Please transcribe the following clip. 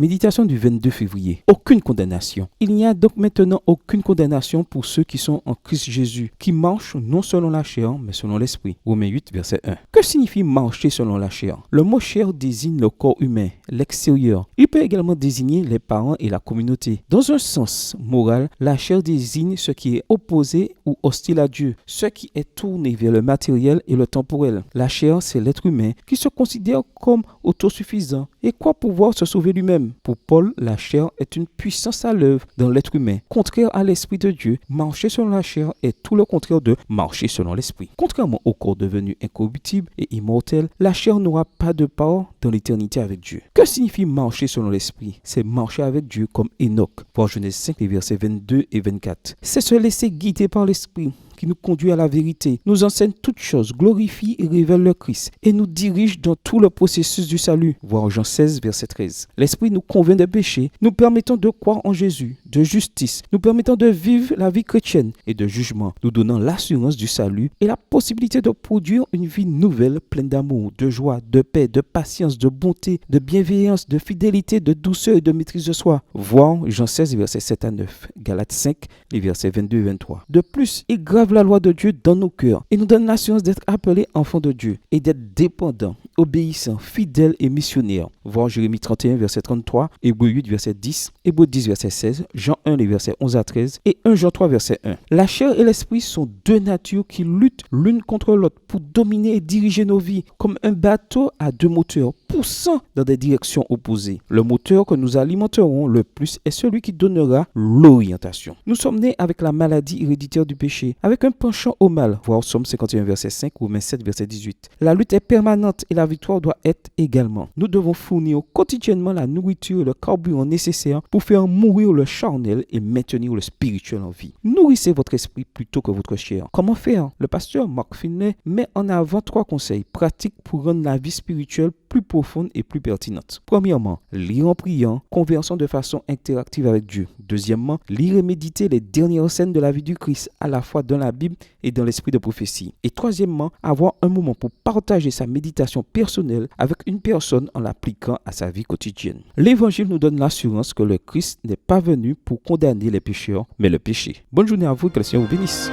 Méditation du 22 février. Aucune condamnation. Il n'y a donc maintenant aucune condamnation pour ceux qui sont en Christ Jésus, qui marchent non selon la chair, mais selon l'esprit. Romains 8, verset 1. Que signifie marcher selon la chair? Le mot chair désigne le corps humain, l'extérieur. Il peut également désigner les parents et la communauté. Dans un sens moral, la chair désigne ce qui est opposé ou hostile à Dieu, ce qui est tourné vers le matériel et le temporel. La chair, c'est l'être humain qui se considère comme autosuffisant et croit pouvoir se sauver lui-même. Pour Paul, la chair est une puissance à l'œuvre dans l'être humain. Contraire à l'esprit de Dieu, marcher selon la chair est tout le contraire de marcher selon l'esprit. Contrairement au corps devenu incorruptible et immortel, la chair n'aura pas de part dans l'éternité avec Dieu. Que signifie marcher selon l'esprit? C'est marcher avec Dieu comme Enoch. Voir Genèse 5, les versets 22 et 24. C'est se laisser guider par l'esprit qui nous conduit à la vérité, nous enseigne toutes choses, glorifie et révèle le Christ et nous dirige dans tout le processus du salut. Voir Jean 16, verset 13. L'Esprit nous convainc de péché, nous permettant de croire en Jésus, de justice, nous permettant de vivre la vie chrétienne et de jugement, nous donnant l'assurance du salut et la possibilité de produire une vie nouvelle pleine d'amour, de joie, de paix, de patience, de bonté, de bienveillance, de fidélité, de douceur et de maîtrise de soi. Voir Jean 16, verset 7 à 9. Galates 5, les versets 22 et 23. De plus, il grave la loi de Dieu dans nos cœurs et nous donne l'assurance d'être appelés enfants de Dieu et d'être dépendants, obéissants, fidèles et missionnaires. Voir Jérémie 31, verset 33, Hébreux 8, verset 10, Hébreux 10, verset 16, Jean 1, les versets 11 à 13 et 1 Jean 3, verset 1. La chair et l'esprit sont deux natures qui luttent l'une contre l'autre pour dominer et diriger nos vies comme un bateau à deux moteurs poussant dans des directions opposées. Le moteur que nous alimenterons le plus est celui qui donnera l'orientation. Nous sommes nés avec la maladie héréditaire du péché, avec un penchant au mal. Voir Psaume 51, verset 5 ou Romains 7, verset 18. La lutte est permanente et la victoire doit être également. Nous devons fournir quotidiennement la nourriture et le carburant nécessaires pour faire mourir le charnel et maintenir le spirituel en vie. Nourrissez votre esprit plutôt que votre chair. Comment faire? Le pasteur Mark Finlay met en avant 3 conseils pratiques pour rendre la vie spirituelle plus profonde et plus pertinente. Premièrement, lire en priant, conversant de façon interactive avec Dieu. Deuxièmement, lire et méditer les dernières scènes de la vie du Christ, à la fois dans la Bible et dans l'esprit de prophétie. Et troisièmement, avoir un moment pour partager sa méditation personnelle avec une personne en l'appliquant à sa vie quotidienne. L'Évangile nous donne l'assurance que le Christ n'est pas venu pour condamner les pécheurs, mais le péché. Bonne journée à vous et que le Seigneur vous bénisse.